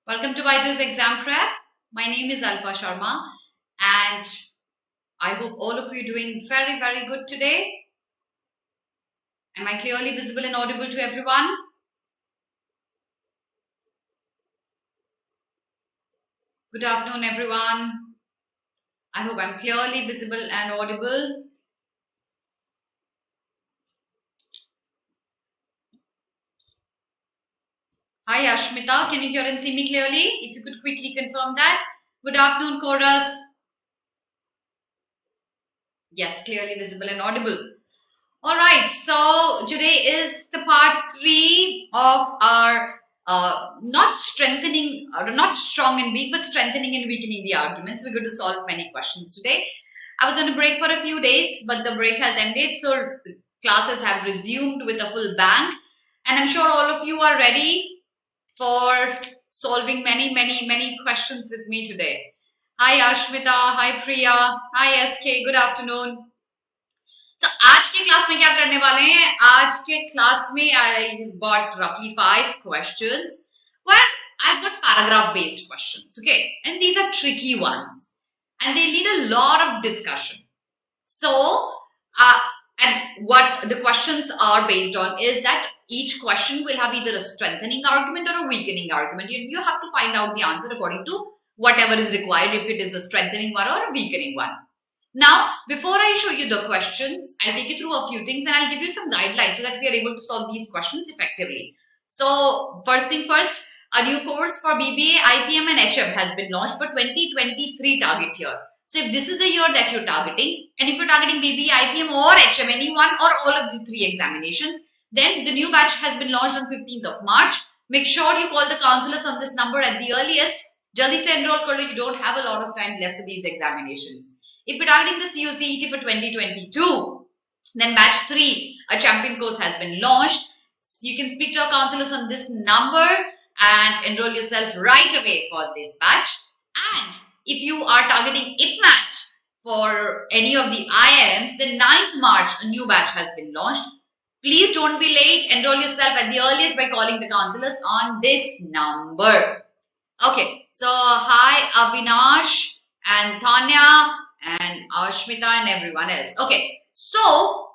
Welcome to BYJU'S Exam Prep. My name is Alpa Sharma and I hope all of you are doing very, very good today. Am I clearly visible and audible to everyone? Good afternoon, everyone. I hope I'm clearly visible and audible. Hi, Ashmita. Can you hear and see me clearly? If you could quickly confirm that. Good afternoon, Chorus. Yes, clearly visible and audible. All right, so today is the part 3 of our not strengthening, or not strong and weak, but strengthening and weakening the arguments. We're going to solve many questions today. I was on a break for a few days, but the break has ended, so classes have resumed with a full bang. And I'm sure all of you are ready for solving many questions with me today. Hi Ashmita, hi Priya, hi SK, good afternoon. So आज के class में क्या करने वाले हैं? आज के class में I got roughly 5 questions. Well, I've got paragraph based questions, okay, and these are tricky ones and they need a lot of discussion. So and what the questions are based on is that each question will have either a strengthening argument or a weakening argument. You have to find out the answer according to whatever is required, if it is a strengthening one or a weakening one. Now, before I show you the questions, I'll take you through a few things and I'll give you some guidelines so that we are able to solve these questions effectively. So, first thing first, a new course for BBA, IPM and HM has been launched for 2023 target year. So, if this is the year that you're targeting, and if you're targeting BBA, IPM or HM, any one or all of the 3 examinations, then the new batch has been launched on 15th of March. Make sure you call the counselors on this number at the earliest. Jaldi se enroll kar lo, you don't have a lot of time left for these examinations. If you're targeting the CUET for 2022, then batch 3, a champion course has been launched. You can speak to your counselors on this number and enroll yourself right away for this batch. And if you are targeting IPMAT for any of the IIMs, then 9th March, a new batch has been launched. Please don't be late. Enroll yourself at the earliest by calling the counselors on this number. Okay, so hi Avinash and Tanya and Ashmita and everyone else. Okay, so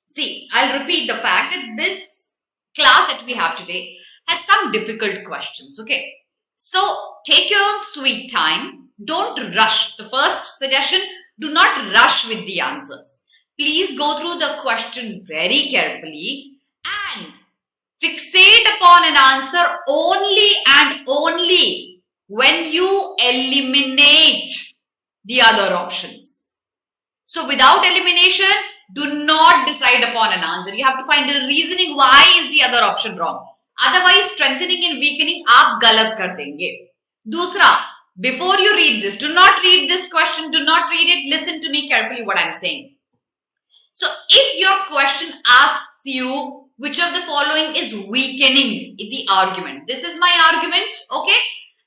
see, I'll repeat the fact that this class that we have today has some difficult questions. Okay, so take your own sweet time. Don't rush. The first suggestion, do not rush with the answers. Please go through the question very carefully and fixate upon an answer only and only when you eliminate the other options. So without elimination, do not decide upon an answer. You have to find the reasoning why is the other option wrong. Otherwise, strengthening and weakening, aap galat kar denge. Dusra, before you read this, do not read this question, do not read it, listen to me carefully what I'm saying. So if your question asks you which of the following is weakening the argument, this is my argument, okay,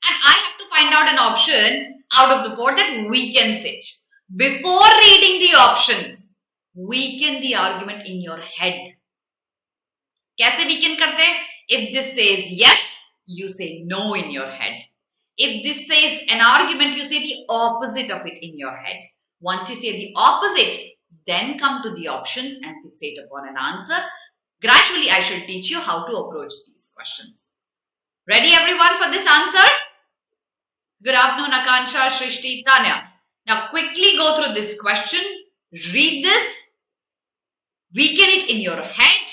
and I have to find out an option out of the 4 that weakens it. Before reading the options, weaken the argument in your head. Kaise weaken karte? If this says yes, you say no in your head. If this says an argument, you say the opposite of it in your head. Once you say the opposite, then come to the options and fixate upon an answer. Gradually, I shall teach you how to approach these questions. Ready everyone for this answer? Good afternoon, Akansha, Shrishti, Tanya. Now quickly go through this question, read this, weaken it in your head,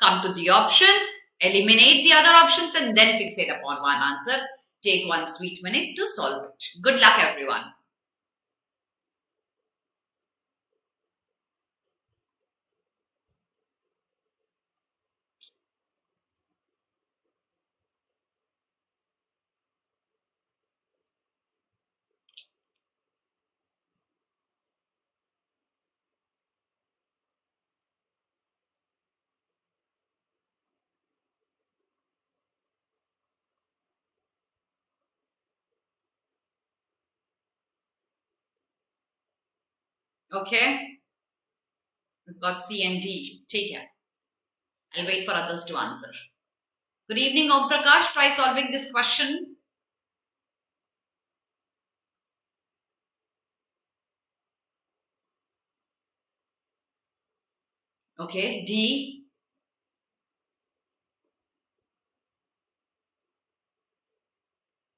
come to the options, eliminate the other options and then fixate upon one answer. Take 1 sweet minute to solve it. Good luck everyone. Okay, we've got C and D. Take care. I'll wait for others to answer. Good evening, Om Prakash. Try solving this question. Okay, D,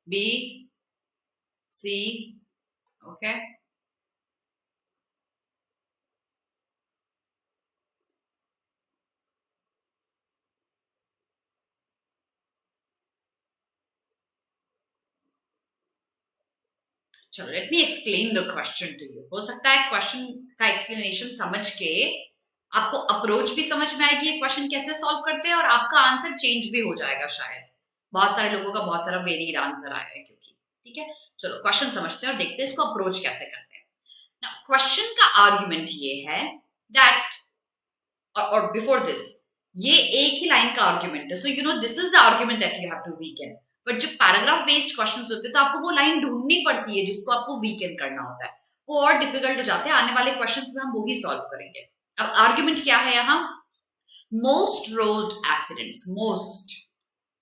B, C, okay, चलो let me explain the question to you. हो सकता है question का explanation समझ के आपको approach भी समझ में आएगी, ये क्वेश्चन कैसे सॉल्व करते हैं, और आपका आंसर चेंज भी हो जाएगा शायद। बहुत सारे लोगों का बहुत सारा वेरिड आंसर आया है क्योंकि, ठीक है। चलो क्वेश्चन समझते हैं और देखते हैं इसको अप्रोच कैसे करते हैं। क्वेश्चन का आर्ग्यूमेंट ये है दैट, और बिफोर दिस ये एक ही लाइन का आर्ग्यूमेंट है, so you know this is the argument that you have to weaken. But जब पैराग्राफ बेस्ड क्वेश्चंस होते हैं तो आपको वो लाइन ढूंढनी पड़ती है जिसको आपको वीकन करना होता है, वो और डिफिकल्ट हो जाते हैं। आने वाले क्वेश्चंस में हम वो ही सॉल्व करेंगे। अब आर्ग्यूमेंट क्या है यहाँ, मोस्ट रोड एक्सीडेंट्स, मोस्ट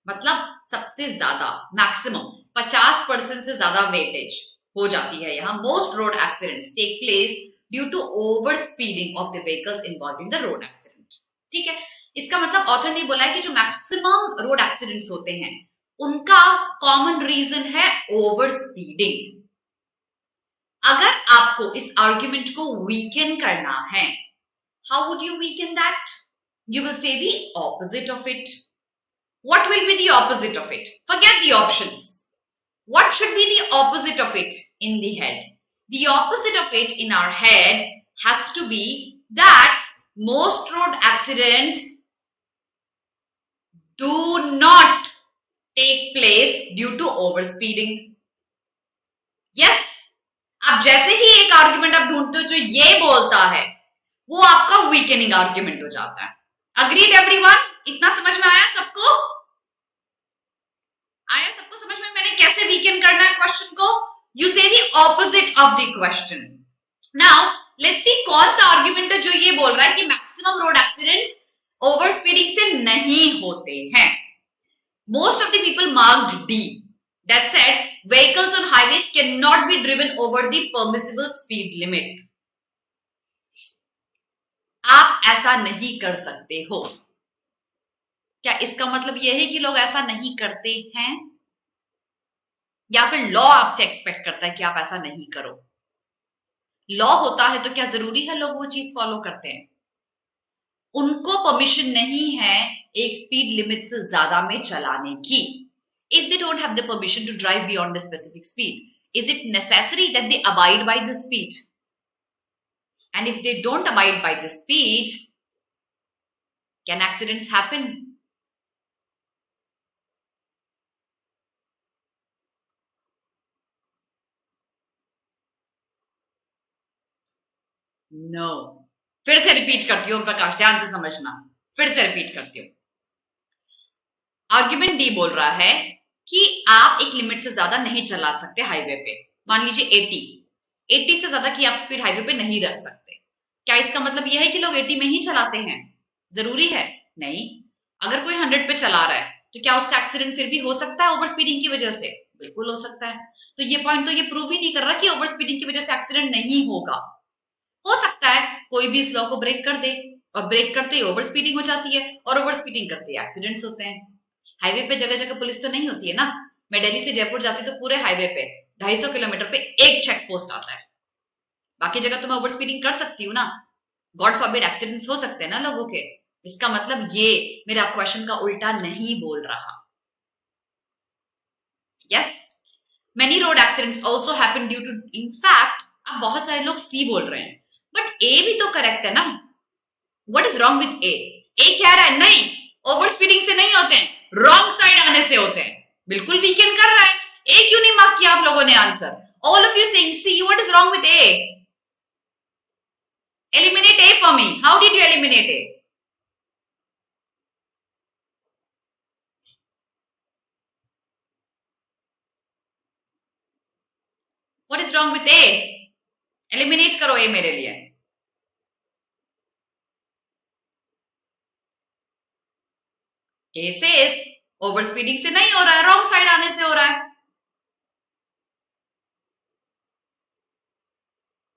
मतलब सबसे ज्यादा, मैक्सिमम 50% से ज्यादा वेटेज हो जाती है यहाँ। Most road accidents take place due to over speeding of the vehicles involve in the road accident. ठीक है, इसका मतलब ऑथर ने बोला है कि जो मैक्सिमम रोड एक्सीडेंट्स होते हैं उनका कॉमन रीजन है ओवर स्पीडिंग। अगर आपको इस आर्ग्यूमेंट को वीकन करना है, how would you weaken that? You will say the opposite of it. What will be the opposite of it? Forget the options. What should be the opposite of it in the head? The opposite of it in our head has to be that most road accidents do not take place due to overspeeding. Yes, आप जैसे ही एक argument आप ढूंढते हो जो ये बोलता है वो आपका वीकनिंग आर्ग्यूमेंट हो जाता है। Agreed everyone? इतना समझ में आया सबको? आया सबको समझ में मैंने कैसे वीकन करना है क्वेश्चन को? यू से the opposite of the question. Now let's see कौन सा आर्ग्यूमेंट है जो ये बोल रहा है कि maximum road accidents over speeding से नहीं होते हैं। Most of the people marked D, that said vehicles on highways can not be driven over the permissible speed limit. आप ऐसा नहीं कर सकते हो। क्या इसका मतलब यह है कि लोग ऐसा नहीं करते हैं, या फिर लॉ आपसे एक्सपेक्ट करता है कि आप ऐसा नहीं करो? लॉ होता है तो क्या जरूरी है लोग वो चीज फॉलो करते हैं? उनको परमिशन नहीं है एक स्पीड लिमिट से ज्यादा में चलाने की। If they don't have the permission to drive beyond the specific speed, is it necessary that they abide by the speed? And if they don't abide by the speed, can accidents happen? No. फिर से repeat करती हूँ प्रकाश, ध्यान से समझना, फिर से repeat करती हूँ। आर्ग्यूमेंट डी बोल रहा है कि आप एक लिमिट से ज्यादा नहीं चला सकते हाईवे पे। मान लीजिए 80 से ज्यादा की आप स्पीड हाईवे पे नहीं रख सकते। क्या इसका मतलब यह है कि लोग 80 में ही चलाते हैं? जरूरी है? नहीं। अगर कोई 100 पे चला रहा है तो क्या उसका एक्सीडेंट फिर भी हो सकता है ओवर स्पीडिंग की वजह से? बिल्कुल हो सकता है। तो ये पॉइंट तो ये प्रूव ही नहीं कर रहा कि ओवर स्पीडिंग की वजह से एक्सीडेंट नहीं होगा। हो सकता है कोई भी इस लॉ को ब्रेक कर दे और ब्रेक करते ही ओवर स्पीडिंग हो जाती है और ओवर स्पीडिंग करते ही एक्सीडेंट्स होते हैं। हाईवे पे जगह जगह पुलिस तो नहीं होती है ना। मैं दिल्ली से जयपुर जाती तो पूरे हाईवे पे 250 किलोमीटर पे एक चेक पोस्ट आता है। बाकी जगह तो मैं ओवर स्पीडिंग कर सकती हूँ ना। गॉड फॉरबिड एक्सीडेंट्स हो सकते हैं ना लोगों के। इसका मतलब ये मेरा क्वेश्चन का उल्टा नहीं बोल रहा। Yes, many road accidents also happen due to, in fact अब बहुत सारे लोग सी बोल रहे हैं, बट ए भी तो करेक्ट है ना। व्हाट इज रॉन्ग विद ए? ए कह रहा है नहीं ओवर स्पीडिंग से नहीं होते हैं, रॉन्ग साइड आने से होते हैं। बिल्कुल वीकेंड कर रहा है। ए क्यों नहीं मार्क किया आप लोगों ने answer? All of you saying C, what is wrong with A? Eliminate A for me. How did you eliminate A? What is wrong with A? Eliminate करो A मेरे लिए। A says ओवर स्पीडिंग से नहीं हो रहा है, wrong side आने से हो रहा है।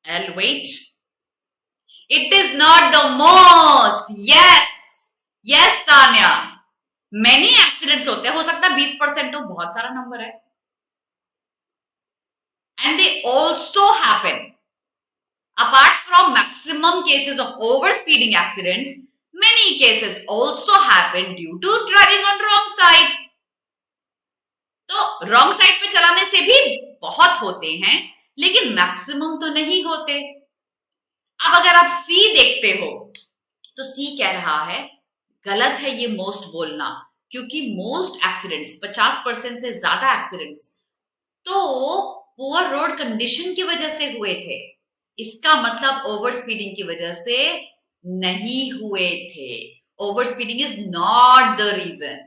I'll wait. It is not the most. Yes, Tanya. Many accidents होते हैं, हो सकता है 20% तो बहुत सारा नंबर है. And they also happen. Apart from maximum cases of overspeeding accidents, many cases also happen due to driving on wrong side. तो रॉन्ग साइड पे चलाने से भी बहुत होते हैं, लेकिन मैक्सिमम तो नहीं होते. अब अगर आप सी देखते हो तो सी कह रहा है गलत है ये मोस्ट बोलना, क्योंकि मोस्ट एक्सीडेंट्स 50% से ज्यादा एक्सीडेंट्स तो पुअर रोड कंडीशन की वजह से हुए थे. इसका मतलब ओवर स्पीडिंग की वजह से नहीं हुए थे. Over speeding is not the reason.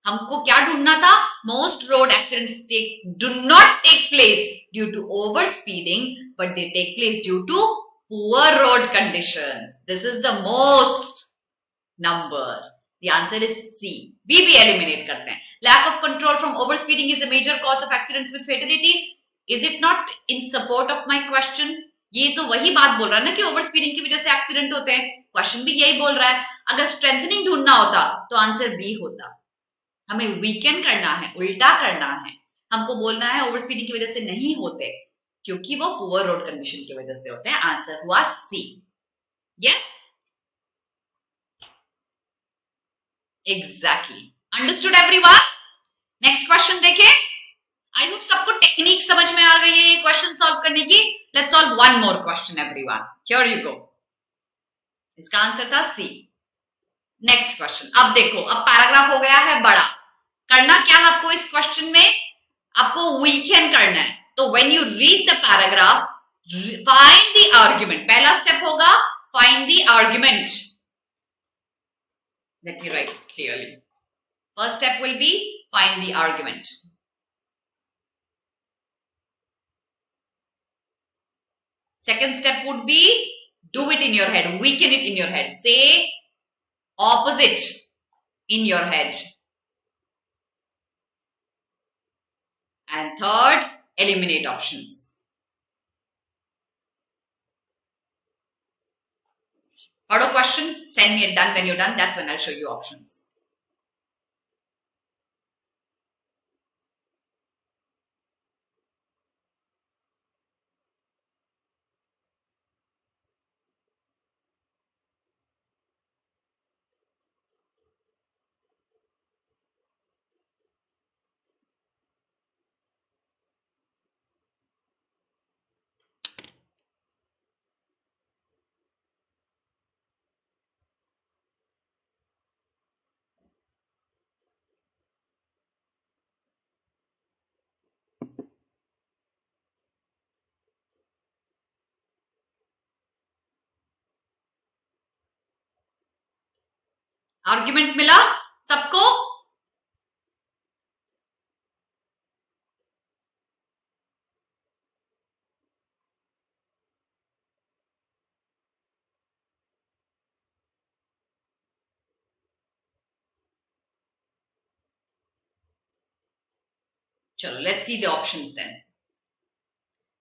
हमको क्या ढूंढना था? Most road accidents do not take place due to over speeding, but they take place due to poor road conditions. This is the most number. The answer is C. B भी eliminate करते हैं. Lack of control from overspeeding is a major cause of accidents with fatalities. Is it not in support of my question? ये तो वही बात बोल रहा है ना कि ओवरस्पीडिंग की वजह से एक्सीडेंट होते हैं. क्वेश्चन भी यही बोल रहा है. अगर स्ट्रेंथनिंग ढूंढना होता तो आंसर बी होता. हमें वीकेंड करना है, उल्टा करना है. हमको बोलना है ओवरस्पीडिंग की वजह से नहीं होते, क्योंकि वो पुअर रोड कंडीशन की वजह से होते हैं. आंसर हुआ C. Yes, exactly. Understood everyone? Next question देखें. आई होप सबको टेक्निक समझ में आ गई है क्वेश्चन सॉल्व करने की. Let's solve one more question everyone. Here you go. इसका आंसर था सी. Next question. अब देखो, अब पैराग्राफ हो गया है बड़ा. करना क्या है आपको इस क्वेश्चन में? आपको वीकेंड करना है. तो when you read the paragraph, find the argument. पहला स्टेप होगा find the argument. Let me write it clearly. First step will be find the argument. Second step would be do it in your head, weaken it in your head. Say opposite in your head. And third, eliminate options. Got a question? Send me it done. When you're done, that's when I'll show you options. Argument मिला सबको? Chalo, let's see the options then.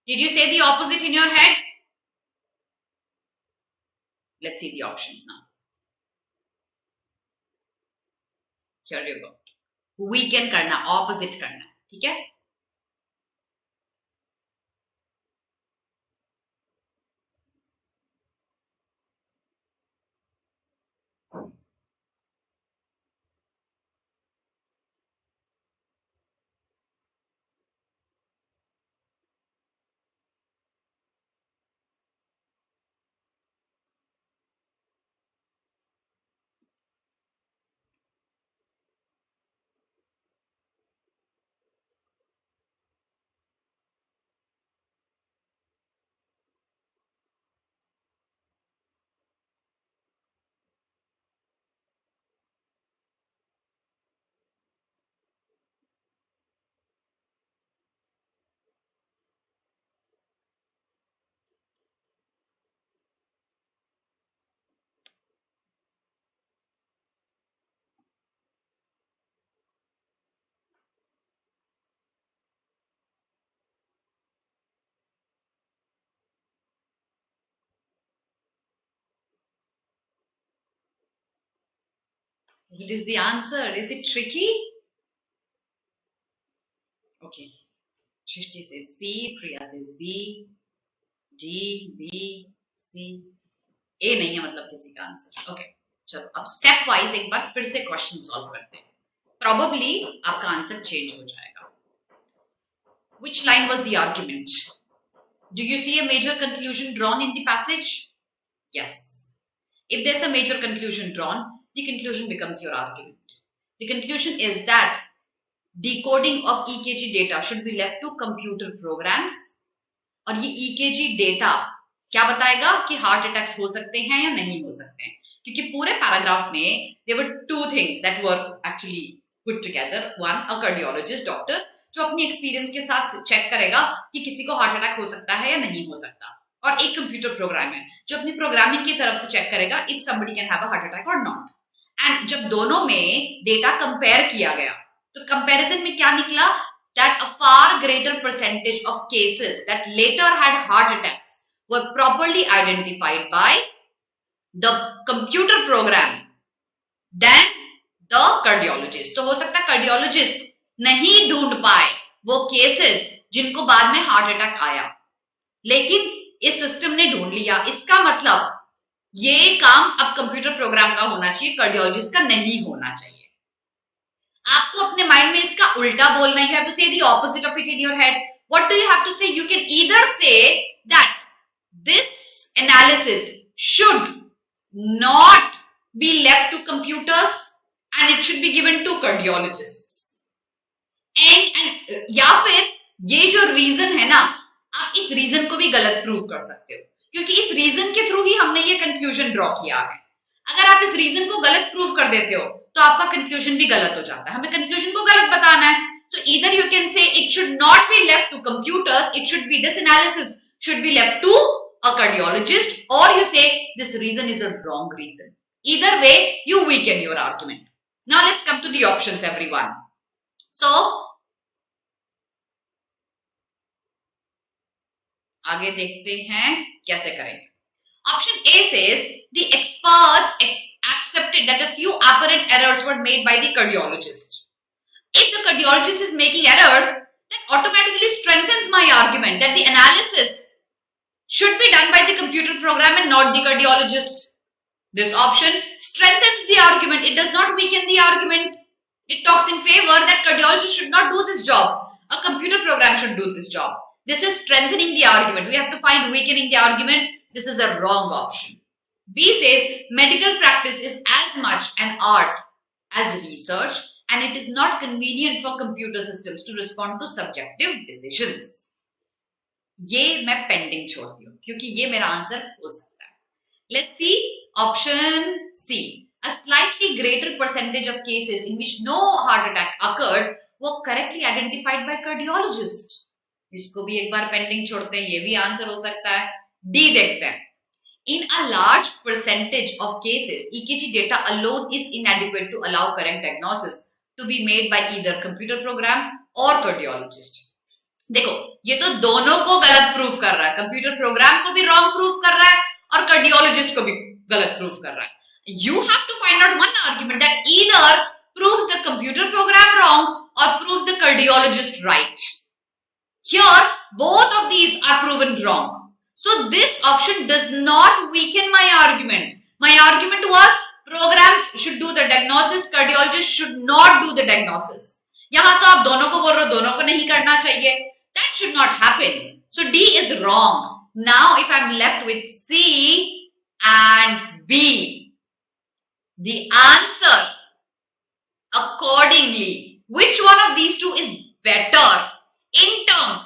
Did you say the opposite in your head? Let's see the options now. Here you go. Weaken करना, opposite करना. ठीक है? What is the answer? Is it tricky? Okay. Shrishti says C, Priya says B, D, B, C. A नहीं है मतलब किसी का answer. Okay, चलो अब स्टेप वाइज एक बार फिर से क्वेश्चन सॉल्व करते हैं. Probably आपका आंसर चेंज हो जाएगा. Which line was the argument? Do you see a major conclusion drawn in the passage? Yes. If there's a major conclusion drawn, the conclusion becomes your argument. The conclusion is that decoding of EKG data should be left to computer programs. और ये EKG data क्या बताएगा कि heart attacks हो सकते हैं या नहीं हो सकते हैं, क्योंकि पूरे पैराग्राफ में there were two things that were actually put together. One, a cardiologist, doctor, जो अपनी एक्सपीरियंस के साथ चेक करेगा कि किसी को हार्ट अटैक हो सकता है या नहीं हो सकता, और एक कंप्यूटर प्रोग्राम है जो अपनी प्रोग्रामिंग की तरफ से चेक करेगा if somebody can have a heart attack or not. And जब दोनों में डेटा कंपेयर किया गया तो कंपैरिजन में क्या निकला? That a far greater percentage of cases that later had heart attacks were properly identified by the computer program than the cardiologist. तो हो सकता है कार्डियोलॉजिस्ट नहीं ढूंढ पाए वो केसेस जिनको बाद में हार्ट अटैक आया, लेकिन इस सिस्टम ने ढूंढ लिया. इसका मतलब ये काम अब कंप्यूटर प्रोग्राम का होना चाहिए, कार्डियोलॉजिस्ट का नहीं होना चाहिए. आपको अपने माइंड में इसका उल्टा बोलना है. You have to say the opposite of it in your head. What do you have to say? You can either say that this analysis should not be left to computers and it should be given to cardiologists. And या फिर ये जो reason है ना, आप इस reason को भी गलत प्रूव कर सकते हो, क्योंकि इस रीजन के थ्रू ही हमने ये कंक्लूजन ड्रॉ किया है. अगर आप इस रीजन को गलत प्रूव कर देते हो तो आपका कंक्लूजन भी गलत हो जाता है. हमें कंक्लूजन को गलत बताना है. So either you can say it should not be left to computers, it should be, this analysis should be left to a cardiologist, or you say this reason is a wrong reason. Either way, you weaken your argument. Now let's come to the options, everyone. So आगे देखते हैं कैसे करेंगे. Option A says the experts accepted that a few apparent errors were made by the cardiologist. If the cardiologist is making errors, that automatically strengthens my argument that the analysis should be done by the computer program and not the cardiologist. This option strengthens the argument. It does not weaken the argument. It talks in favor that cardiologist should not do this job. A computer program should do this job. This is strengthening the argument. We have to find weakening the argument. This is a wrong option. B says medical practice is as much an art as research and it is not convenient for computer systems to respond to subjective decisions. ये मैं pending छोड़ती हूँ क्योंकि ये मेरा answer हो सकता है. Let's see option C. A slightly greater percentage of cases in which no heart attack occurred were correctly identified by cardiologist. इसको भी एक बार पेंडिंग छोड़ते हैं, ये भी आंसर हो सकता है. D देखते हैं. In a large percentage of cases, EKG data alone is inadequate to allow correct diagnosis to be made by either computer program or cardiologist. देखो ये तो दोनों को गलत प्रूफ कर रहा है, कंप्यूटर प्रोग्राम को भी रॉन्ग प्रूफ कर रहा है और कार्डियोलॉजिस्ट को भी गलत प्रूफ कर रहा है. You have to find out one argument that either proves the computer program wrong or proves the cardiologist right. Here both of these are proven wrong. So this option does not weaken my argument. My argument was programs should do the diagnosis, cardiologist should not do the diagnosis. यहाँ तो आप दोनों को बोल रहे हो, दोनों को नहीं करना चाहिए. That should not happen. So D is wrong. Now if I'm left with C and B, the answer accordingly, which one of these two is better in terms?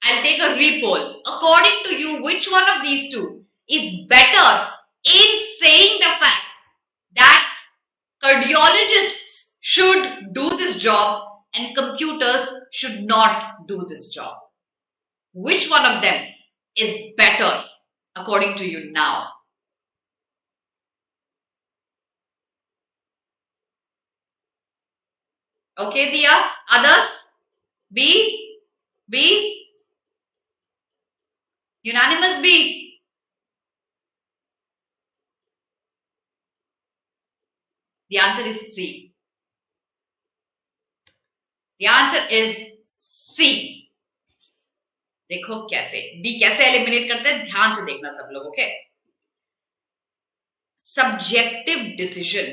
I'll take a repoll. According to you, which one of these two is better in saying the fact that cardiologists should do this job and computers should not do this job? Which one of them is better according to you now? Okay, Diya. Others? B? B? Unanimous B. The answer is C. The answer is C. देखो कैसे B कैसे eliminate करते हैं, ध्यान से देखना सब लोग. ओके, सब्जेक्टिव डिसीजन,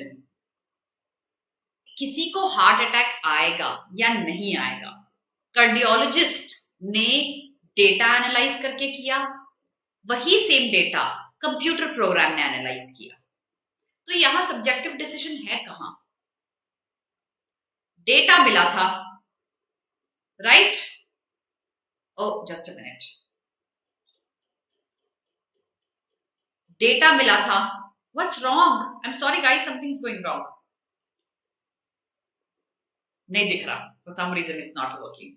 किसी को हार्ट अटैक आएगा या नहीं आएगा, कार्डियोलॉजिस्ट ने डेटा एनालाइज करके किया, वही सेम डेटा कंप्यूटर प्रोग्राम ने एनालाइज किया. तो यहां सब्जेक्टिव डिसीजन है कहां? डेटा मिला था, right? Oh, just a minute. Data मिला था. What's wrong? I'm sorry guys, something's going wrong. नहीं दिख रहा. For some reason it's not working.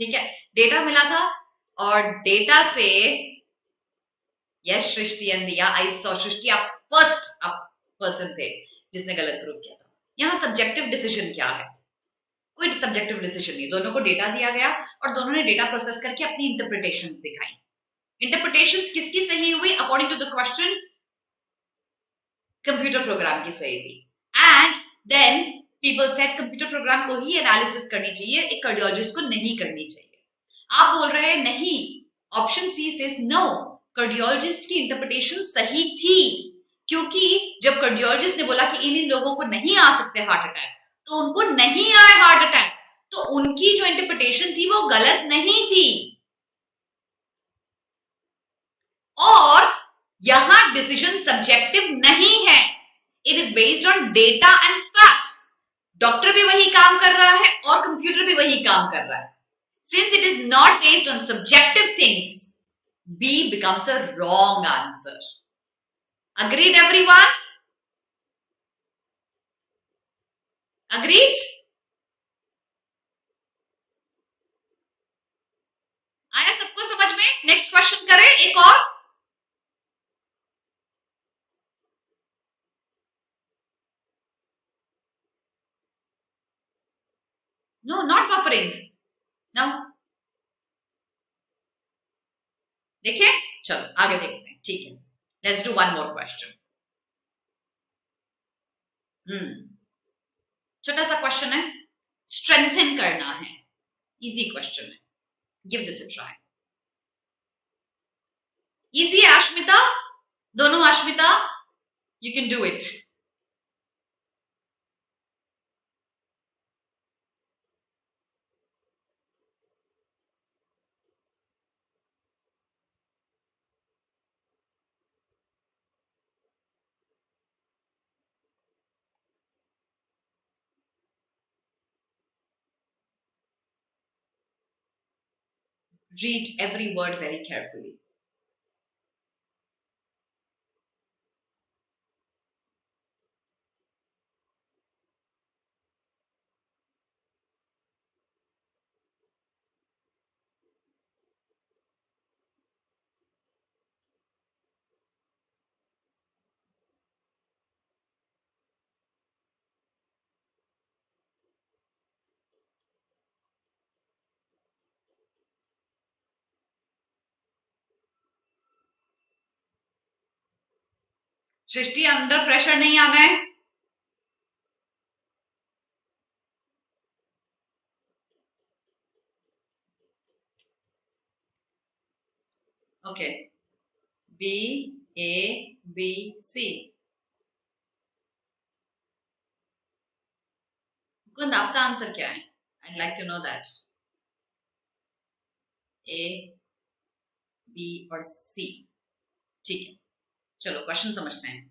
ठीक है, डेटा मिला था और डेटा से यस सृष्टि एंड दिया. आई सॉ सृष्टि, आप फर्स्ट पर्सन थे जिसने गलत प्रूव किया था. यहाँ सब्जेक्टिव डिसीजन क्या है? कोई सब्जेक्टिव डिसीजन नहीं. दोनों को डेटा दिया गया और दोनों ने डेटा प्रोसेस करके अपनी इंटरप्रिटेशंस दिखाई. इंटरप्रिटेशंस किसकी सही हुई? According to the question computer program की सही हुई. And then people said computer program को ही एनालिसिस करनी चाहिए, एक कार्डियोलॉजिस्ट को नहीं करनी चाहिए. आप बोल रहे हैं नहीं, option C says no, cardiologist की इंटरप्रिटेशन सही थी, क्योंकि जब कार्डियोलॉजिस्ट ने बोला कि इन लोगों को नहीं आ सकते हार्ट अटैक, तो उनको नहीं आए हार्ट अटैक, तो उनकी जो इंटरप्रिटेशन थी वो गलत नहीं थी. और यहां डिसीजन सब्जेक्टिव नहीं है, it is based on data and facts. Doctor भी वही काम कर रहा है और कंप्यूटर भी वही काम कर रहा है. Since it is not based on subjective things, B becomes a wrong answer. Agreed everyone? Agreed? आया सबको समझ में? नेक्स्ट क्वेश्चन करें एक और. No, not buffering. नो, देखें, चलो आगे देखते हैं. ठीक है, let's do one more question. छोटा सा क्वेश्चन है, स्ट्रेंथन करना है. इजी क्वेश्चन है, give this a try. Easy है अश्मिता, दोनों Ashmita, you can do it. Read every word very carefully. Srishti, अंदर प्रेशर नहीं आना है. Okay, B A B C. Kund, आपका आंसर क्या है? I'd like to know that. A, B और सी. ठीक है, चलो क्वेश्चन समझते हैं.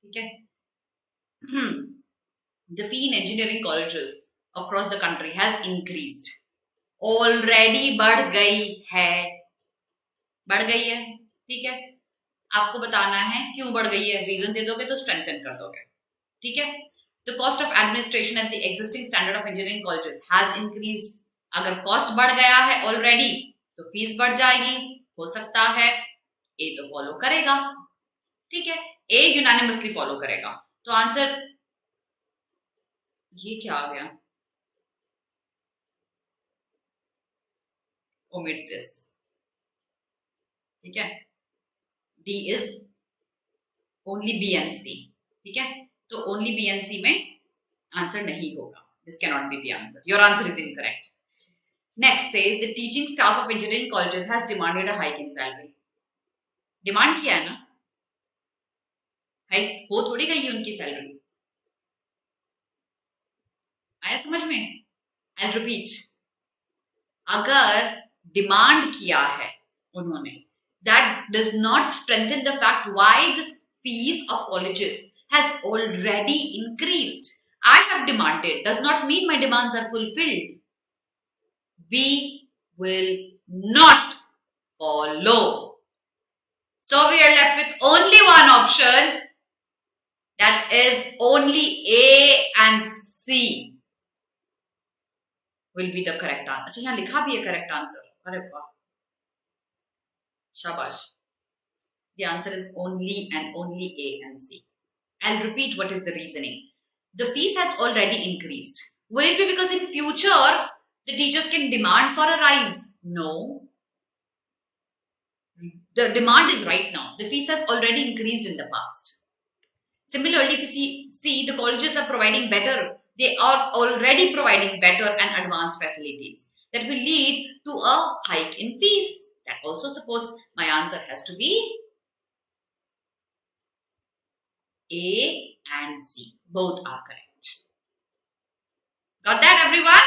ठीक है, the fee in engineering colleges across the country has increased. Already बढ़ गई है, बढ़ गई है. ठीक है, आपको बताना है क्यों बढ़ गई है. रीजन दे दोगे तो स्ट्रेंथन कर दोगे. ठीक है, the cost of administration at the existing standard of engineering colleges has increased. अगर कॉस्ट बढ़ गया है ऑलरेडी तो फीस बढ़ जाएगी. हो सकता है ए तो फॉलो करेगा. ठीक है, ए यूनानिमसली फॉलो करेगा. तो आंसर ये क्या आ गया? Omit this. ठीक है, D is only B and C. ठीक है, तो ओनली बी एंड सी में आंसर नहीं होगा. This cannot be the answer. Your answer is incorrect. Next says the teaching staff of engineering colleges has demanded a hike in salary. Demand किया है ना, hike हो थोड़ी गई है उनकी सैलरी. आया समझ में? आई रिपीट, अगर डिमांड किया है उन्होंने, that does not strengthen the fact why the fees of colleges has already increased. I have demanded does not mean my demands are fulfilled. We will not follow. So we are left with only one option, that is only A and C will be the correct answer. अच्छा यहाँ लिखा भी है correct answer. अरे वाह, शाबाश. The answer is only and only A and C. I'll repeat what is the reasoning. The fees has already increased. Will it be because in future the teachers can demand for a rise? No. The demand is right now. The fees has already increased in the past. Similarly, if you see the colleges are providing better, they are already providing better and advanced facilities that will lead to a hike in fees. That also supports. My answer has to be A and C. Both are correct. Got that, everyone?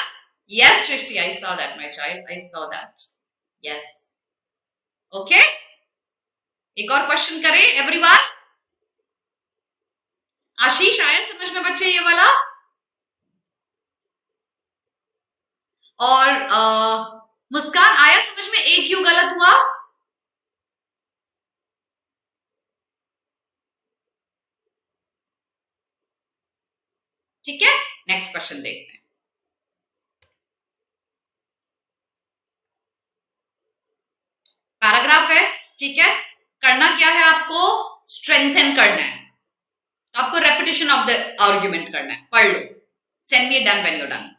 Yes, Shrishti, I saw that, my child. I saw that. Yes. Okay? एक और question करें, everyone? आशीष, आया समझ में बच्चे ये वाला? और मुस्कान, आया समझ में ए क्यों गलत हुआ? ठीक है, नेक्स्ट क्वेश्चन देखते हैं. पैराग्राफ है, ठीक है. करना क्या है आपको? स्ट्रेंथन करना है. आपको रेपिटेशन ऑफ द आर्ग्यूमेंट करना है. पढ़ लो. Send me done when you done.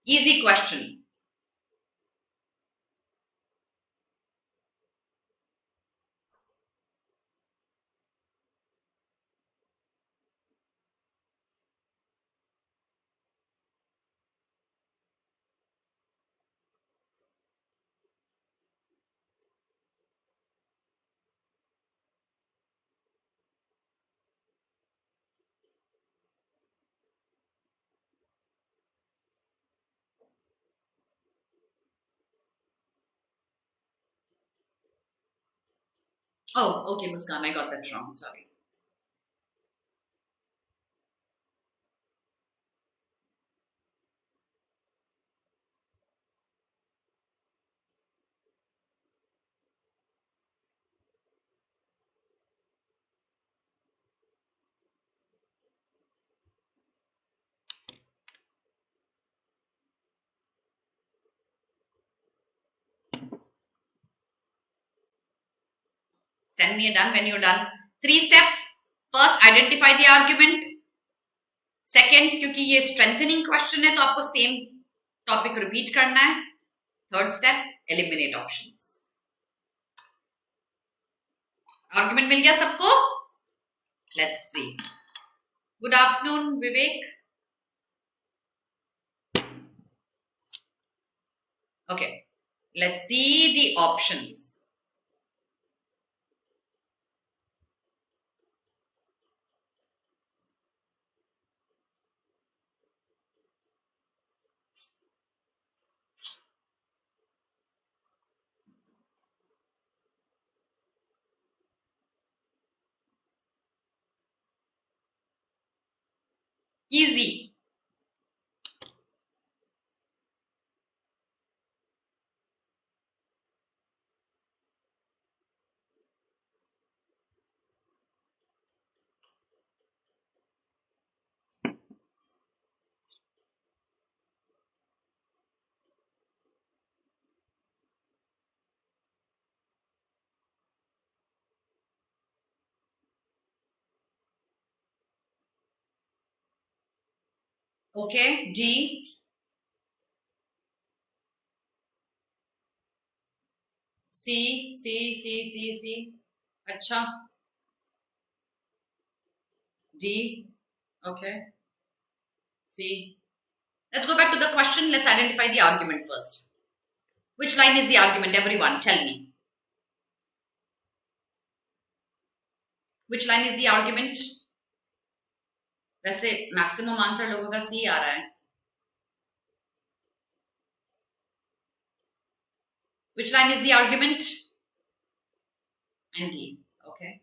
Easy question. Oh, okay, Muskan, I got that wrong. Sorry. Send me a done when you're done. 3 steps. First, identify the argument. Second, क्योंकि ये strengthening question है तो आपको same topic repeat करना है. Third step, eliminate options. Argument मिल गया सबको? Let's see. Good afternoon, Vivek. Okay, let's see the options. Easy. Okay, D. C. अच्छा. D. Okay. C. Let's go back to the question. Let's identify the argument first. Which line is the argument? Everyone, tell me. Which line is the argument? वैसे maximum answer लोगों का सी आ रहा है. Which line is the argument? And D. Okay.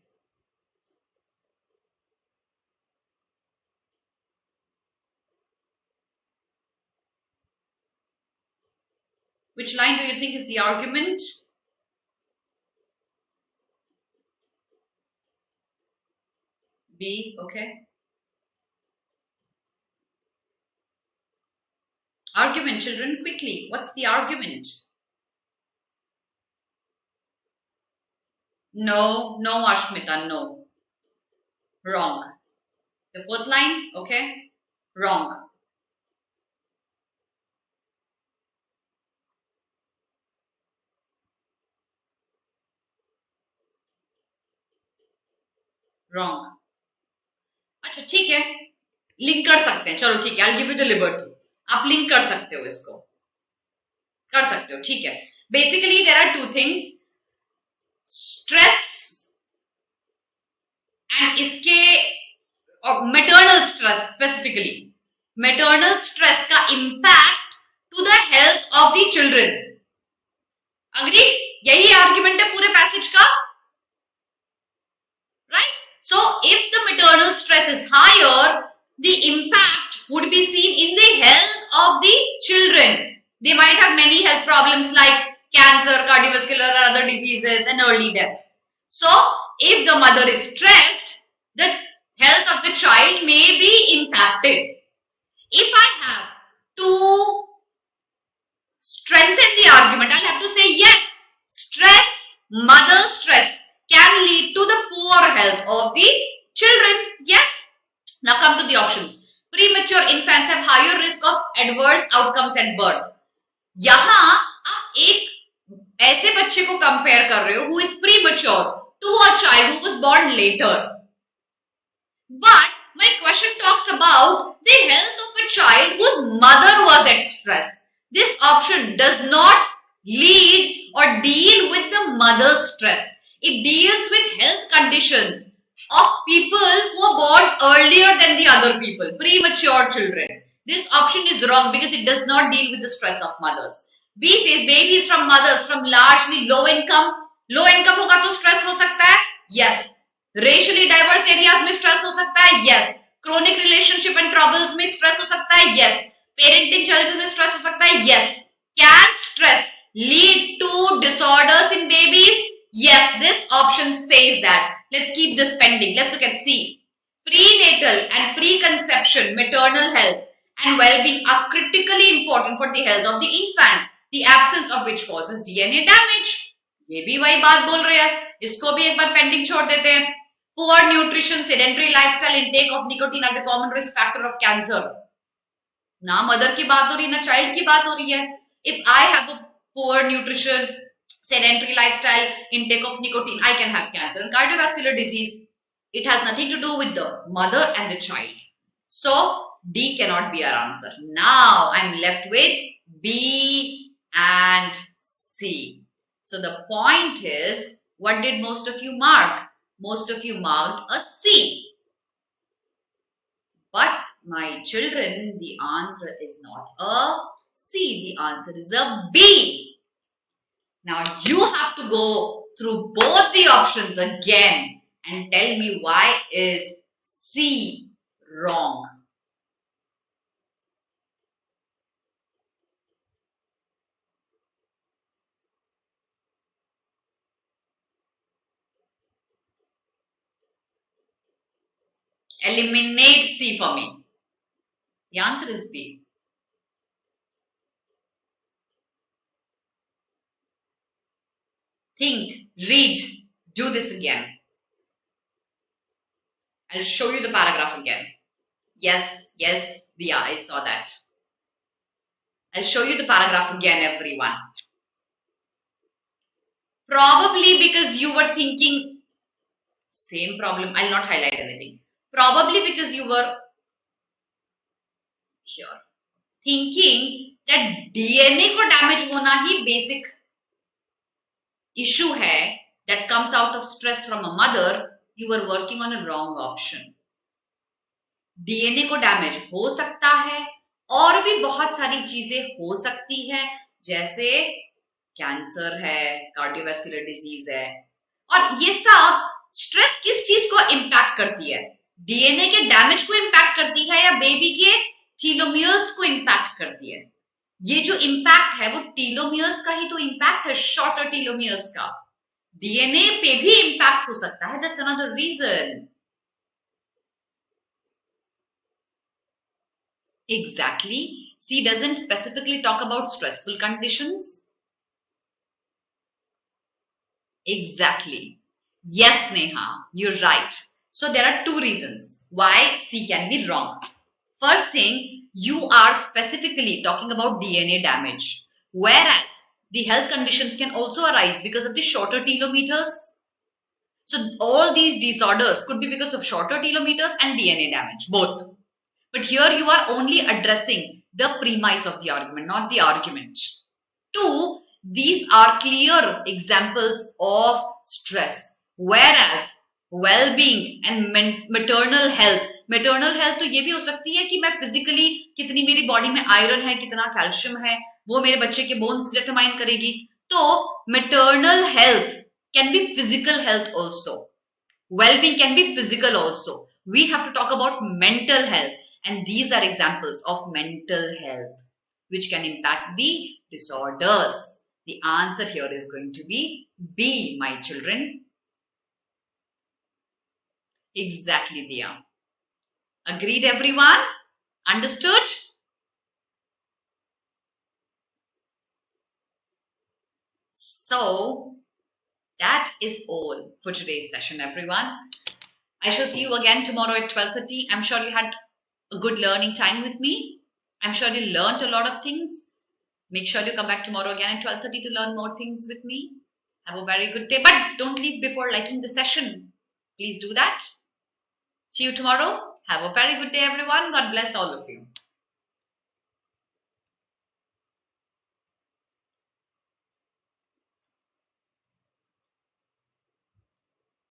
Which line do you think is the argument? B. Okay. Argument, children, quickly. What's the argument? No, no, Ashmita, no. Wrong. The fourth line, okay? Wrong. Wrong. अच्छा ठीक है, link कर सकते हैं. चलो ठीक है, I'll give you the liberty. आप लिंक कर सकते हो, इसको कर सकते हो, ठीक है. Basically there are two things, stress and इसके और maternal stress, specifically maternal stress का impact to the health of the children. Agree? यही आर्ग्यूमेंट है पूरे पैसेज का, right? So if the maternal stress is higher, the impact would be seen in the health of the children. They might have many health problems like cancer, cardiovascular or other diseases and early death. So if the mother is stressed, the health of the child may be impacted. If I have to strengthen the argument, I'll have to say yes, stress, mother stress can lead to the poor health of the children. Yes. Now come to the options. Premature infants have higher risk of adverse outcomes at birth. यहाँ आप एक ऐसे बच्चे को compare कर रहे हो who is premature to a child who was born later. But my question talks about the health of a child whose mother was at stress. This option does not lead or deal with the mother's stress. It deals with health conditions of people who are born earlier than the other people, premature children. This option is wrong because it does not deal with the stress of mothers. B says babies from mothers from largely low income. Low income होगा तो stress हो सकता है? Yes. Racially diverse areas में stress हो सकता है? Yes. Chronic relationship and troubles में stress हो सकता है? Yes. Parenting choices में stress हो सकता है? Yes. Can stress lead to disorders in babies? Yes, this option says that. Let's keep this pending. Let's look at C. Prenatal and preconception maternal health and well-being are critically important for the health of the infant, the absence of which causes DNA damage. ये भी वही बात बोल रहे हैं, इसको भी एक बार पेंडिंग छोड़ देते हैं. Poor nutrition, sedentary lifestyle, intake of nicotine are the common risk factor of cancer. ना मदर की बात हो रही, ना चाइल्ड की बात हो रही है. If I have a poor nutrition, sedentary lifestyle, intake of nicotine, I can have cancer and cardiovascular disease. It has nothing to do with the mother and the child. So D cannot be our answer. Now I'm left with B and C. So the point is, what did most of you mark? Most of you marked a C. But my children, the answer is not a C. The answer is a B. Now you have to go through both the options again and tell me why is C wrong. Eliminate C for me. The answer is B. Think, read, do this again. I'll show you the paragraph again. Yes, yes, yeah, I saw that. I'll show you the paragraph again, everyone. Probably because you were thinking, same problem, I'll not highlight anything. Probably because you were here thinking that DNA को damage होना ही basic issue है that comes out of stress from a mother, you were working on a wrong option. DNA को damage हो सकता है और भी बहुत सारी चीजें हो सकती है, जैसे कैंसर है, कार्डियोवैस्कुलर डिजीज है, और ये सब स्ट्रेस किस चीज को इंपैक्ट करती है? डीएनए के डैमेज को इंपैक्ट करती है या बेबी के टीलोमियर्स को इंपैक्ट करती है? ये जो इंपैक्ट है वो टीलोमियर्स का ही तो इंपैक्ट है, शॉर्टर टीलोमियर्स का. डीएनए पे भी इंपैक्ट हो सकता है. That's another reason. Exactly. C doesn't specifically talk about stressful conditions. Exactly. Yes, Neha, you're right. So there are two reasons why C can be wrong. First thing, you are specifically talking about DNA damage, whereas the health conditions can also arise because of the shorter telomeres. So all these disorders could be because of shorter telomeres and DNA damage, both. But here you are only addressing the premise of the argument, not the argument. Two, these are clear examples of stress, whereas well-being and maternal health तो ये भी हो सकती है कि मैं physically कितनी मेरी बॉडी में आयरन है, कितना कैल्शियम है, वो मेरे बच्चे के बोन्स डिटरमाइन करेगी. तो maternal health can be physical health also. Well-being can be physical also. We have to talk about mental health. And these are examples of mental health which can impact the disorders. The answer here is going to be B, my children. Exactly, Dia. Agreed, everyone? Understood? So, that is all for today's session, everyone. I shall see you again tomorrow at 12:30. I'm sure you had a good learning time with me. I'm sure you learned a lot of things. Make sure you come back tomorrow again at 12:30 to learn more things with me. Have a very good day, but don't leave before liking the session. Please do that. See you tomorrow. Have a very good day, everyone. God bless all of you.